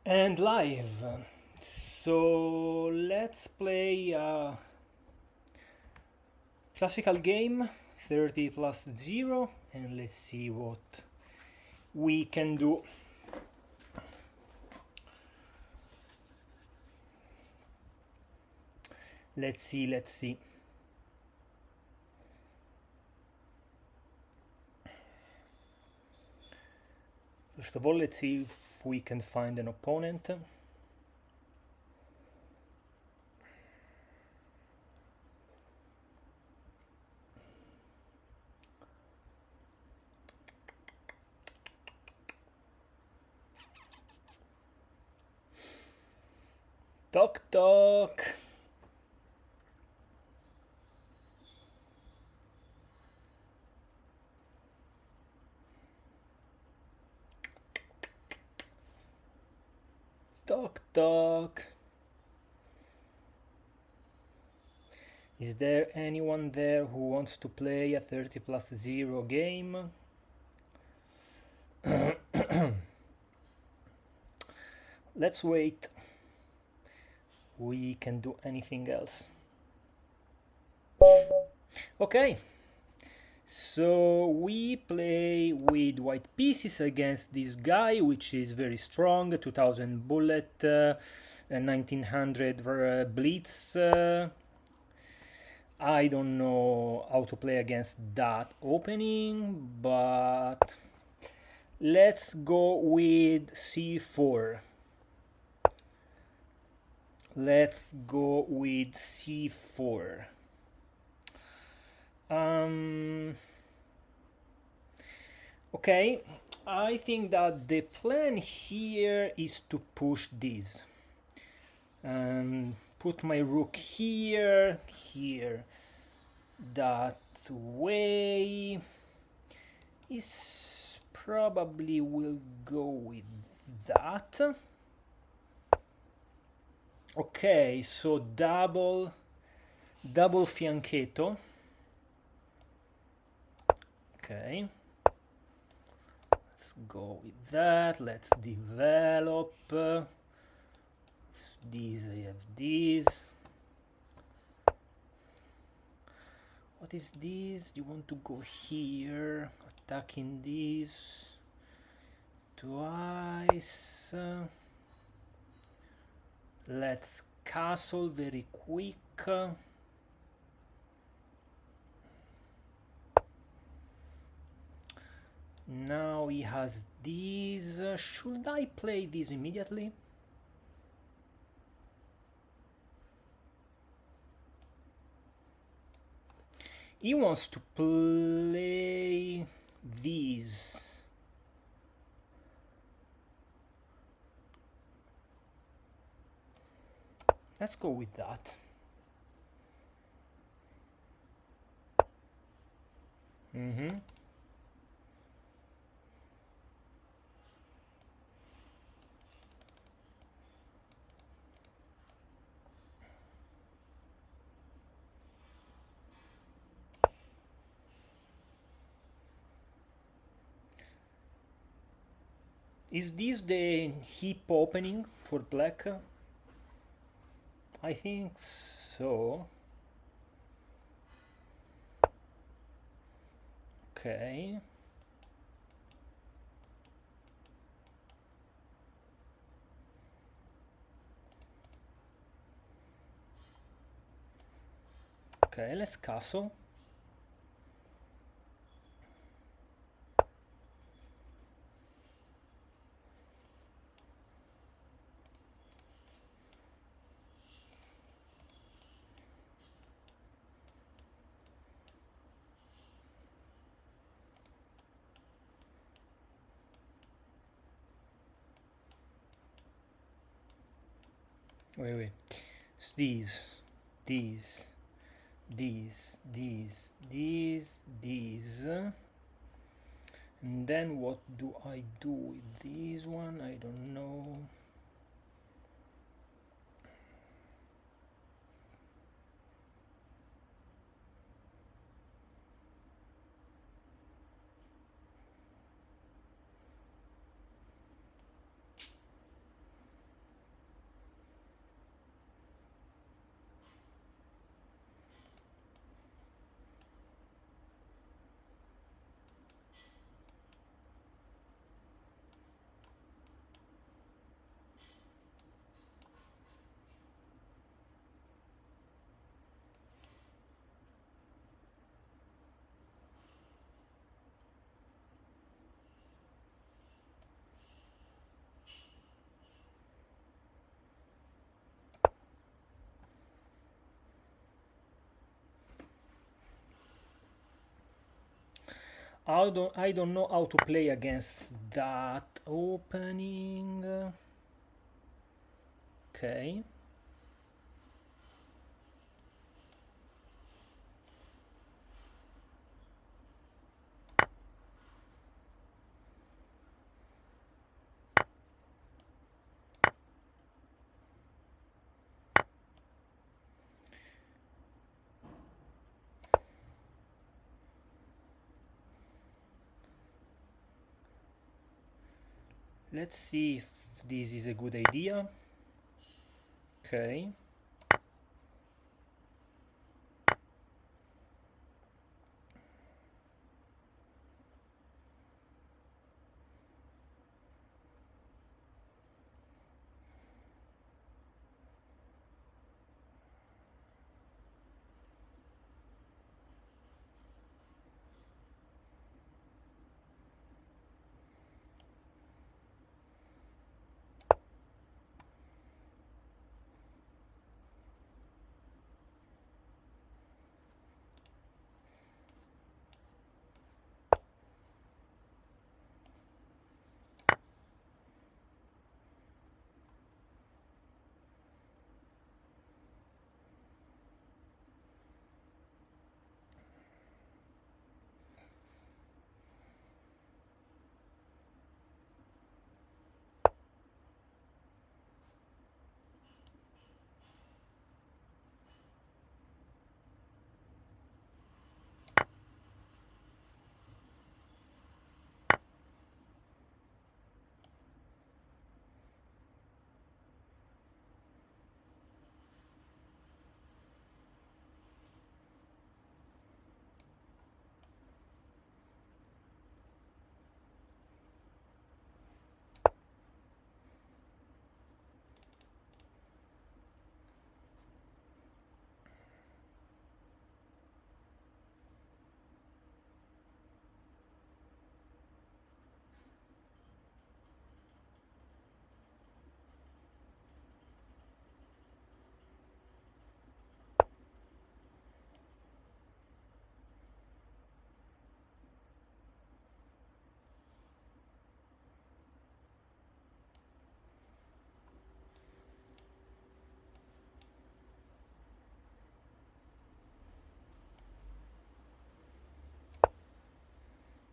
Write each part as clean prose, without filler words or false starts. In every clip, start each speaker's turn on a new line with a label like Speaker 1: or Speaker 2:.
Speaker 1: And live. So let's play a classical game 30 plus 0 and let's see what we can do. Let's see. First of all, let's see if we can find an opponent. Toc toc. Toc toc. Is there anyone there who wants to play a 30 plus 0 game? Let's wait. We can do anything else. Okay. So we play with white pieces against this guy, which is very strong, 2000 bullet, 1900 blitz. I don't know how to play against that opening, but let's go with c4. Let's go with c4. Okay, I think that the plan here is to push this. Put my rook here, that way. Is probably will go with that. Okay, so double fianchetto. Okay, let's go with that. Let's develop. These, I have these. What is this? You want to go here, attacking this twice. Let's castle very quick. Now he has these. Should I play these immediately? He wants to play these. Let's go with that. Is this the heap opening for black? I think so. Okay. Okay, let's castle. Wait. It's these, these, and then what do I do with this one? I don't know. I don't know how to play against that opening. Okay. Let's see if this is a good idea. Okay.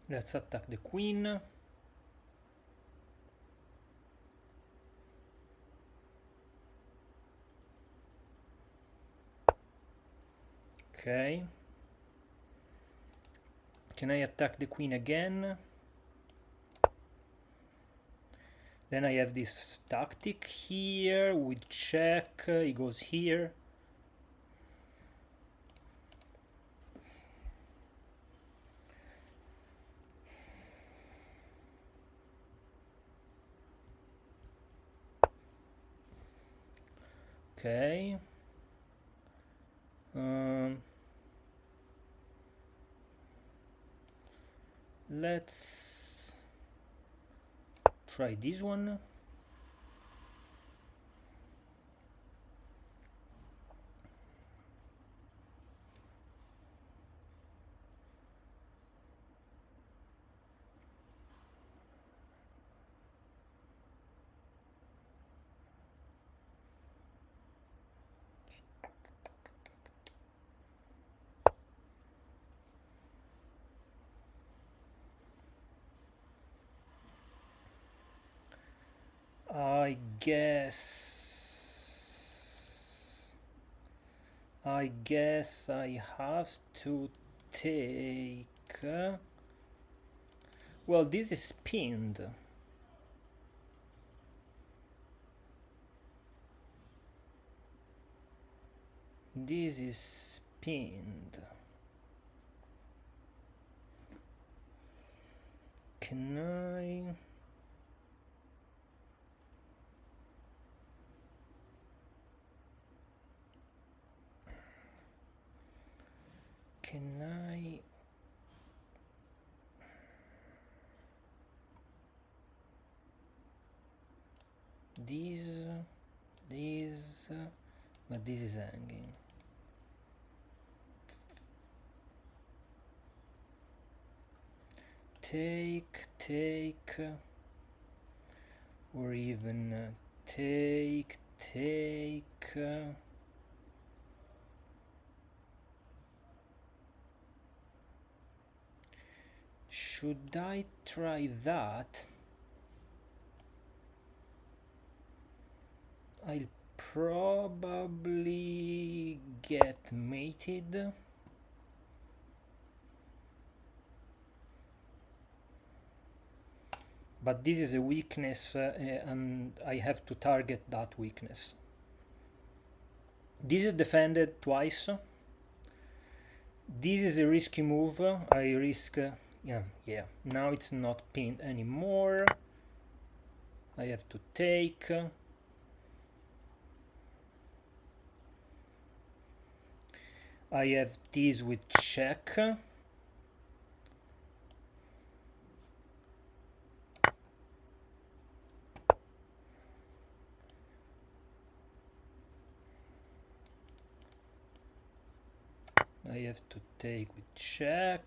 Speaker 1: Let's attack the queen. Okay. Can I attack the queen again? Then I have this tactic here with check. He goes here. Okay. Let's try this one. I guess I have to take well, this is pinned. This is pinned. Can I this but this is hanging. take, or even take. Should I try that? I'll probably get mated. But this is a weakness, and I have to target that weakness. This is defended twice. This is a risky move. I risk... yeah. Now it's not pinned anymore. I have to take. I have this with check. I have to take with check.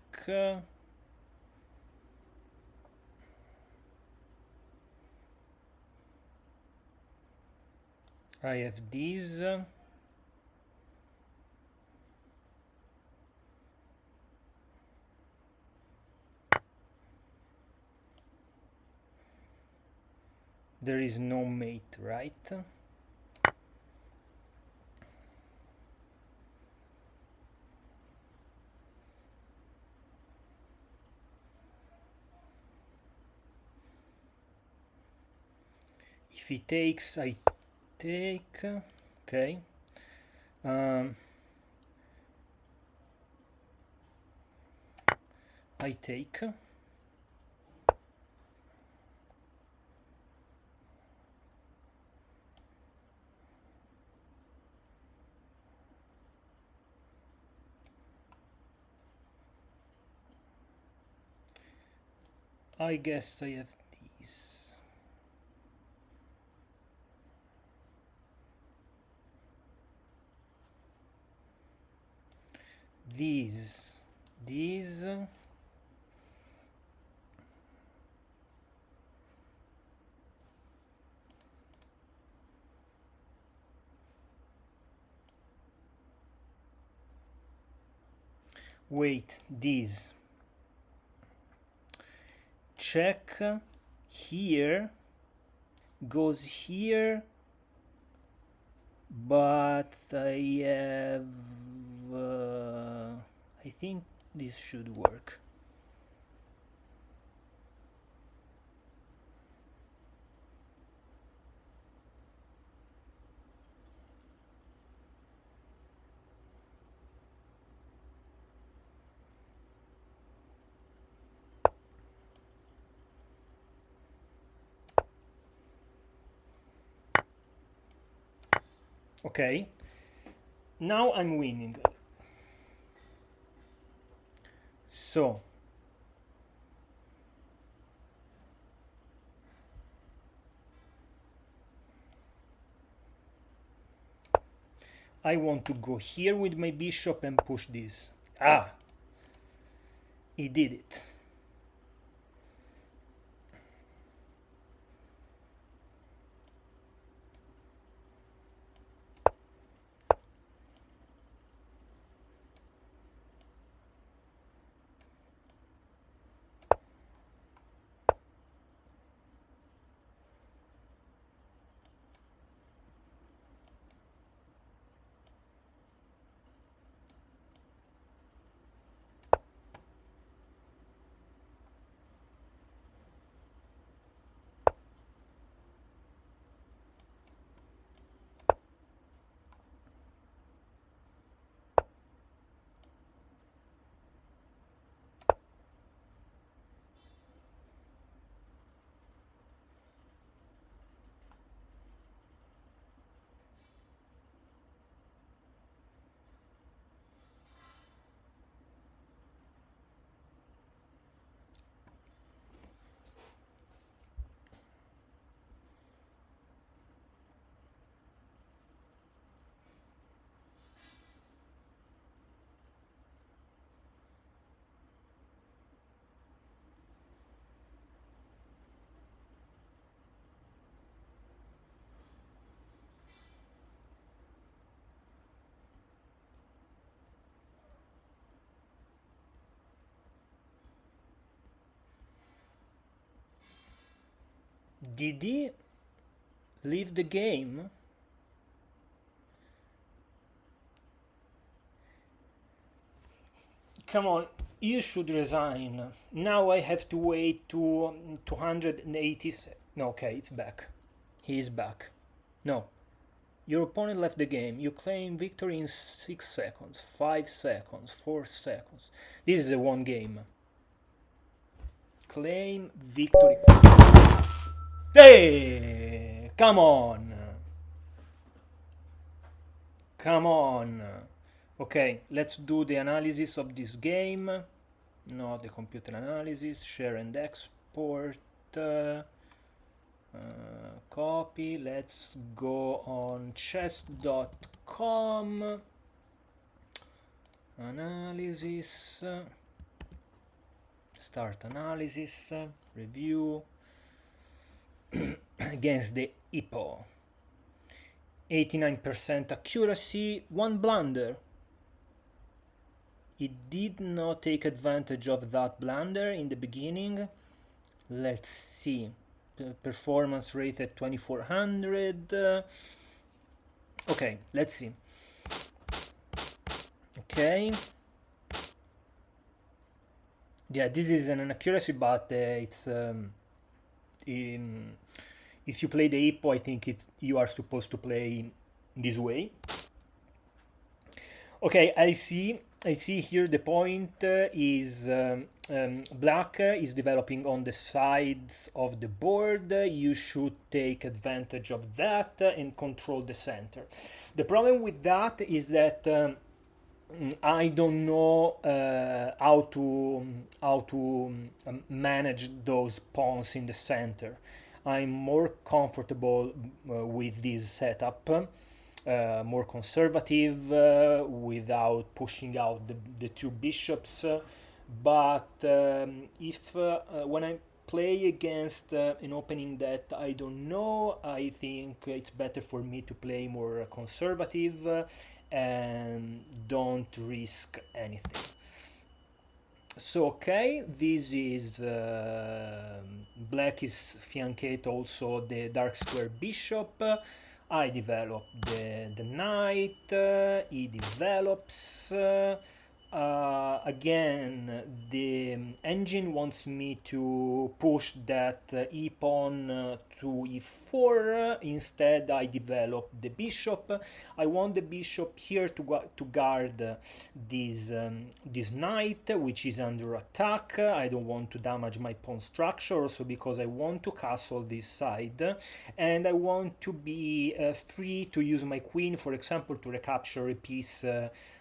Speaker 1: I have these. There is no mate, right? If he takes, I take. Okay. I take. I guess I have these. These. Wait, these. Check here, goes here, but I have... I think this should work. Okay, now I'm winning. So I want to go here with my bishop and push this. Ah, he did it. Did he leave the game? Come on, you should resign. Now I have to wait to 280. No, okay, it's back. He is back. No. Your opponent left the game. You claim victory in 6 seconds, 5 seconds, 4 seconds. This is a one game. Claim victory. Hey! Come on! Come on! Okay, let's do the analysis of this game. Not the computer analysis. Share and export. Copy. Let's go on chess.com. Analysis. Start analysis. Review. Against the Hippo. 89% accuracy. One blunder. It did not take advantage of that blunder in the beginning. Let's see. Performance rate at 2400. Okay, let's see. Okay. Yeah, this is an accuracy, but it's if you play the Hippo, I think you are supposed to play this way. Okay, I see here the point is black is developing on the sides of the board. You should take advantage of that and control the center. The problem with that is that I don't know how to manage those pawns in the center. I'm more comfortable with this setup. More conservative without pushing out the two bishops, but if when I play against an opening that I don't know, I think it's better for me to play more conservative and don't risk anything. So okay, this is black is flanked also the dark square bishop. I develop the knight, he develops. Again, the engine wants me to push that e-pawn to e4. Instead, I develop the bishop. I want the bishop here to guard this knight, which is under attack. I don't want to damage my pawn structure, also because I want to castle this side, and I want to be free to use my queen, for example, to recapture a piece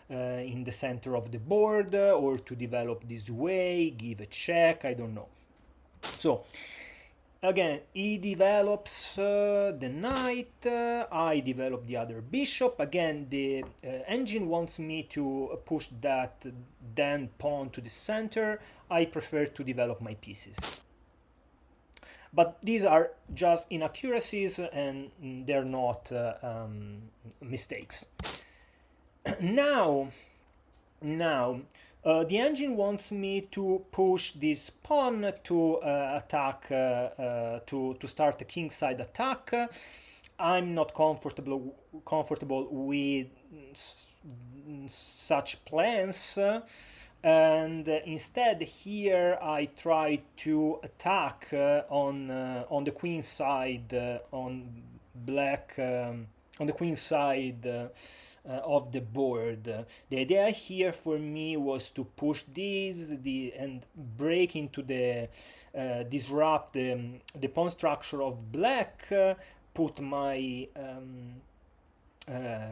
Speaker 1: in the center of the board, or to develop this way, give a check, I don't know. So again, he develops the knight, I develop the other bishop. Again, the engine wants me to push that then pawn to the center. I prefer to develop my pieces. But these are just inaccuracies and they're not mistakes. Now, the engine wants me to push this pawn to attack, to start a kingside attack. I'm not comfortable with such plans, and instead here I try to attack on the queen side, on black. On the queen side of the board. The idea here for me was to push this and break into the disrupt the pawn structure of black, put my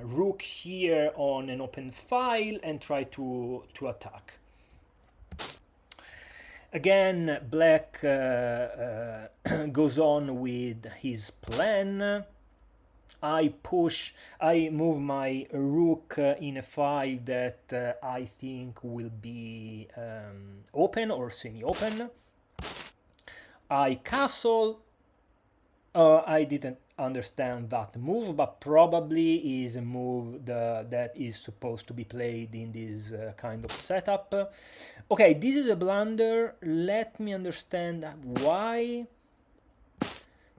Speaker 1: rook here on an open file and try to attack. Again, black goes on with his plan. I move my rook in a file that I think will be open or semi-open. I castle. I didn't understand that move, but probably is a move that is supposed to be played in this kind of setup. Okay, this is a blunder. Let me understand why.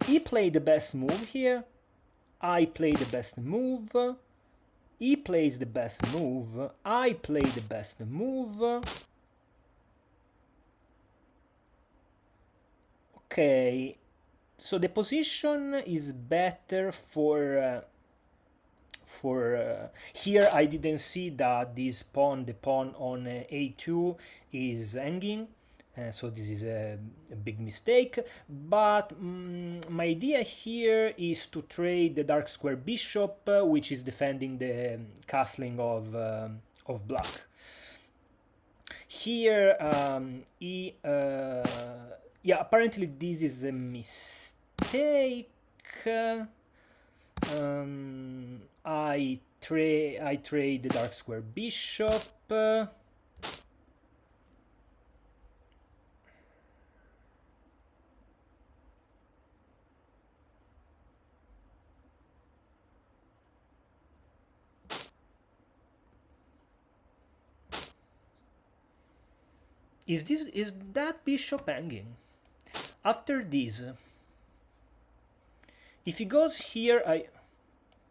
Speaker 1: He played the best move here. I play the best move. He plays the best move. I play the best move. Okay, so the position is better for here. I didn't see that this pawn, the pawn on a2 is hanging, so this is a big mistake, but my idea here is to trade the dark square bishop, which is defending the castling of black. Here yeah, apparently this is a mistake. I trade the dark square bishop. Is that bishop hanging? After this, if he goes here, I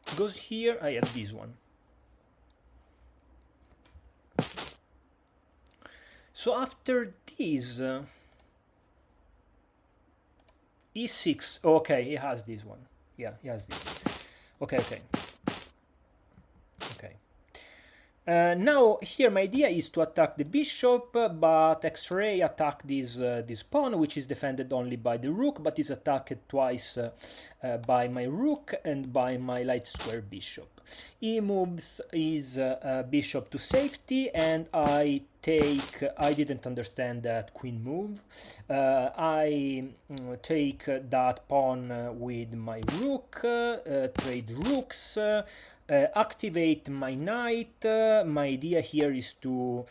Speaker 1: have this one. So after this, e6. Okay, he has this one. Yeah, he has this. Okay. Now here my idea is to attack the bishop, but X-ray attack this pawn, which is defended only by the rook, but is attacked twice by my rook and by my light square bishop. He moves his bishop to safety, and I didn't understand that queen move. I take that pawn with my rook, trade rooks, activate my knight. My idea here is to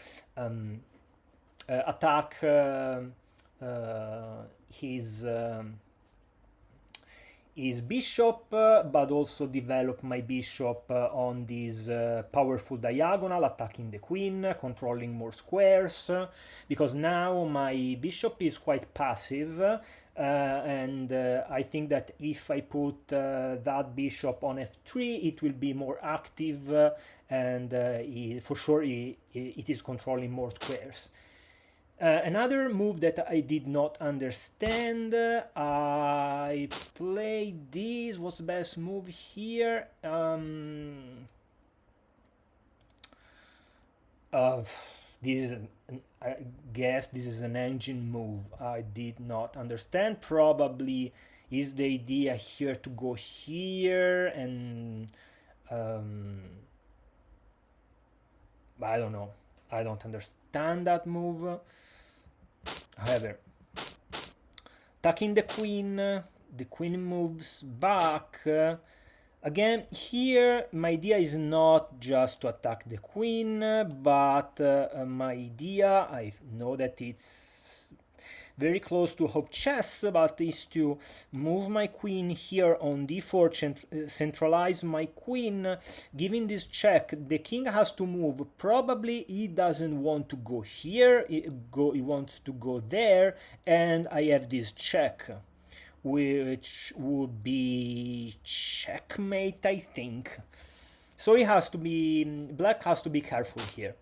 Speaker 1: attack his bishop, but also develop my bishop on this powerful diagonal, attacking the queen, controlling more squares, because now my bishop is quite passive. And I think that if I put that bishop on f3, it will be more active, and for sure it is controlling more squares. Another move that I did not understand, I played this. What's the best move here? This is I guess this is an engine move. I did not understand. Probably is the idea here to go here, and I don't know. I don't understand that move. However, attacking the queen moves back. Again, here my idea is not just to attack the queen, but my idea, I know that it's very close to Hope chess, but is to move my queen here on d4, centralize my queen, giving this check. The king has to move. Probably he doesn't want to go here, he wants to go there, and I have this check, which would be checkmate, I think. So he has to be, black has to be careful here.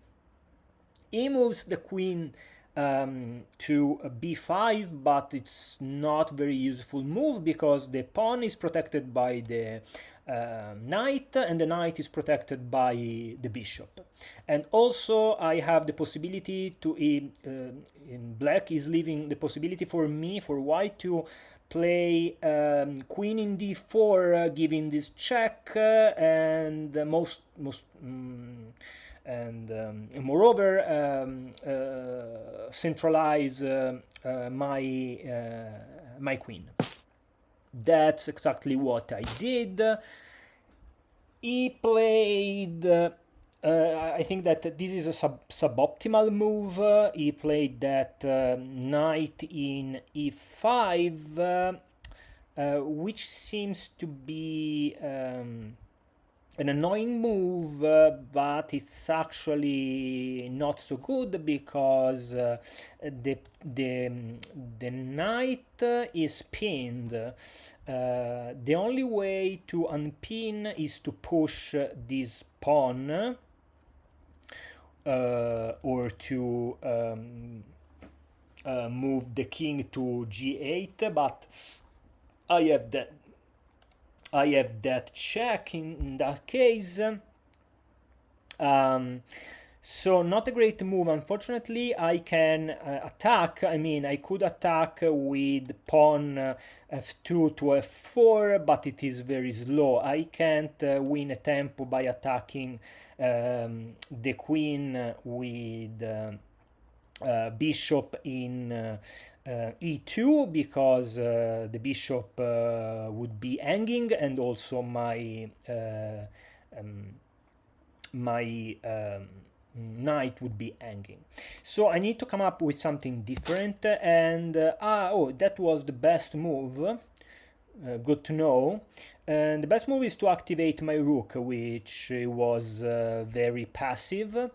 Speaker 1: He moves the queen to b5, but it's not very useful move because the pawn is protected by the knight, and the knight is protected by the bishop. And also I have the possibility to, in black is leaving the possibility for me, for white, to play queen in d4, giving this check, and moreover centralize my queen. That's exactly what I did. He played I think that this is a suboptimal move. He played that knight in e5, which seems to be an annoying move, but it's actually not so good because the the knight is pinned. The only way to unpin is to push this pawn or to move the king to g8, but I have that I have that check in that case. Um, so not a great move. Unfortunately, I can attack. I mean, I could attack with pawn f2 to f4, but it is very slow. I can't win a tempo by attacking the queen with bishop in e2 because the bishop would be hanging, and also um, my knight would be hanging. So I need to come up with something different, and oh, that was the best move. Good to know. And the best move is to activate my rook, which was very passive.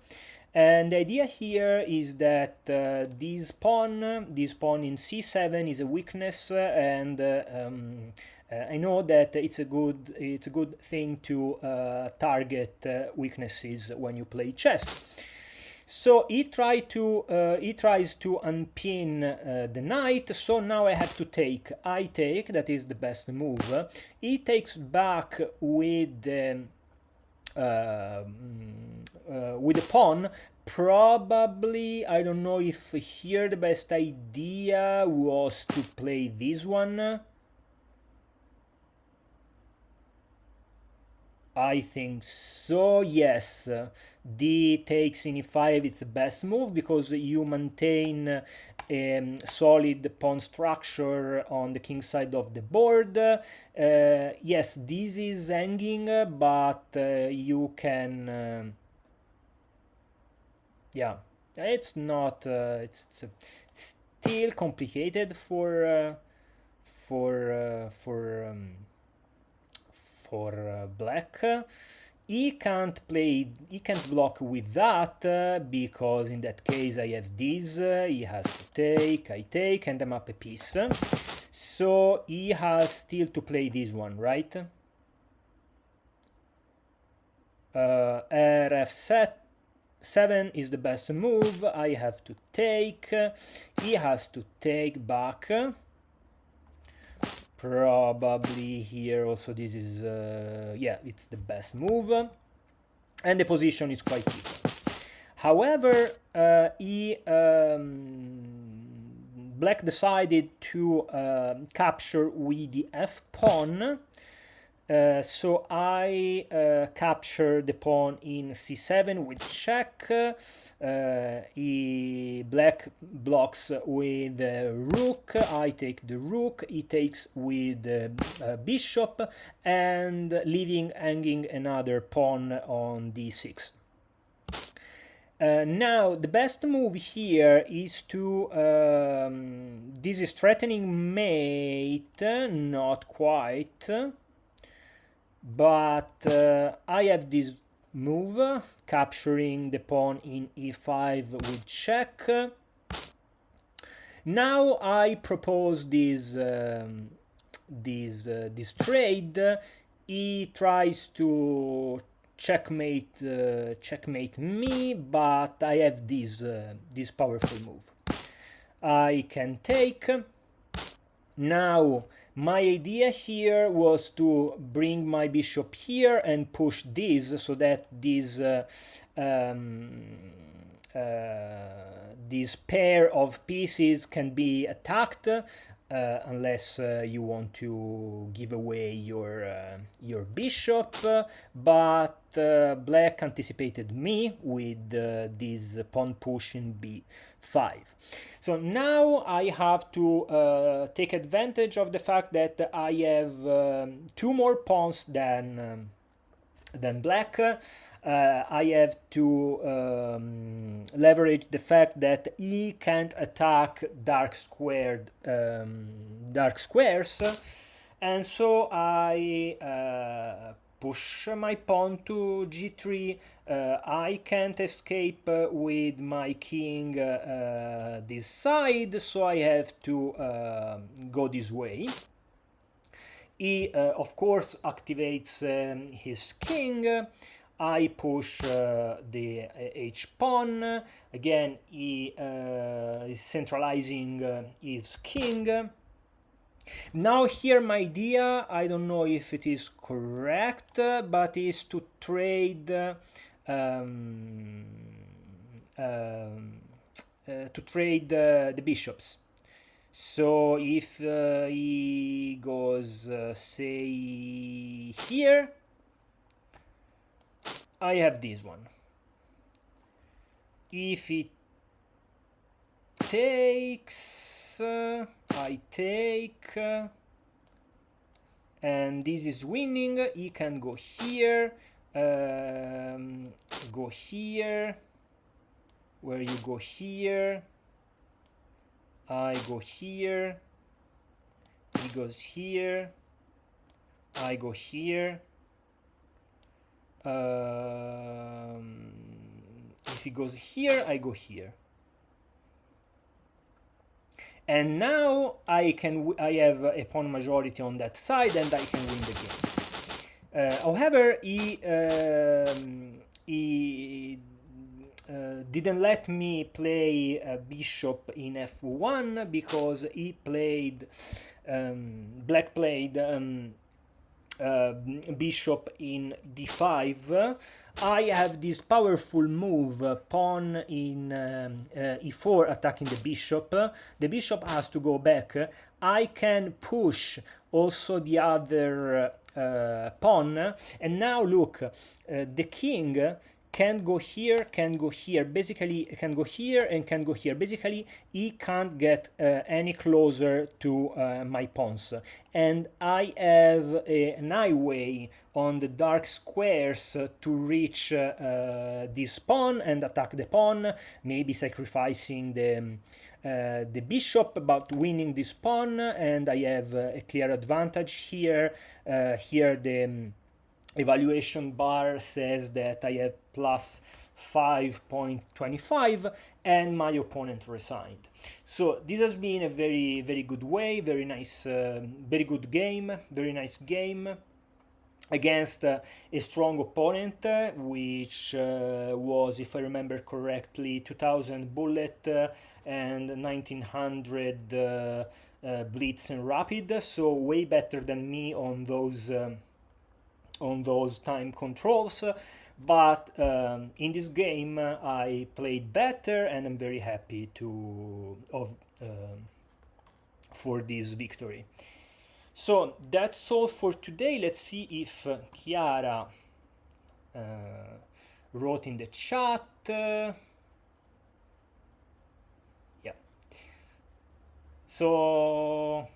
Speaker 1: And the idea here is that this pawn in c7 is a weakness, and I know that it's a good thing to target weaknesses when you play chess. So he tries to unpin the knight. So now I have to take. I take. That is the best move. He takes back with the pawn. Probably, I don't know if here the best idea was to play this one. I think so, yes. D takes in e5, it's the best move because you maintain solid pawn structure on the king side of the board. Yes, this is hanging, but you can... yeah, it's not... it's still complicated for black. He can't block with that because in that case I have this. He has to take, I take, and I'm up a piece. So he has still to play this one, right? Rf7 is the best move. I have to take. He has to take back. Probably here also this is, yeah, it's the best move. And the position is quite even. However, black decided to capture with the f-pawn. So I capture the pawn in c7 with check. Black blocks with the rook. I take the rook. He takes with the bishop, and leaving hanging another pawn on d6. Now the best move here is to this is threatening mate, not quite. But I have this move, capturing the pawn in e5 with check. Now I propose this trade. He tries to checkmate me, but I have this powerful move. I can take. Now my idea here was to bring my bishop here and push this so that this pair of pieces can be attacked, unless you want to give away your bishop, but black anticipated me with this pawn push in b5. So now I have to take advantage of the fact that I have two more pawns than black. I have to leverage the fact that he can't attack dark squares, and so I push my pawn to g3. I can't escape with my king this side, so I have to go this way. He, of course, activates his king. I push the h-pawn. Again, he is centralizing his king. Now here my idea, I don't know if it is correct, but is to trade the bishops. So if he goes, say, here, I have this one. If he takes, I take, and this is winning. He can go here, go here, where you go here, I go here, he goes here, I go here. If he goes here, I go here. And now I have a pawn majority on that side, and I can win the game. However, he didn't let me play bishop in f1 because he played black played bishop in d5. I have this powerful move, pawn in e4 attacking the bishop. The bishop has to go back. I can push also the other pawn, and now look, the king can go here, can go here, basically can go here and can go here. Basically, he can't get any closer to my pawns. And I have an highway on the dark squares to reach this pawn and attack the pawn, maybe sacrificing the bishop, but winning this pawn, and I have a clear advantage here. Here the evaluation bar says that I have plus 5.25 and my opponent resigned. So this has been a very, very good way, very nice, very good game, very nice game against a strong opponent, which was, if I remember correctly, 2000 bullet and 1900 blitz and rapid, so way better than me on those time controls, but in this game I played better, and I'm very happy for this victory. So that's all for today. Let's see if Chiara wrote in the chat. Yeah. So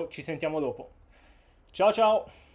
Speaker 1: ci sentiamo dopo. Ciao ciao!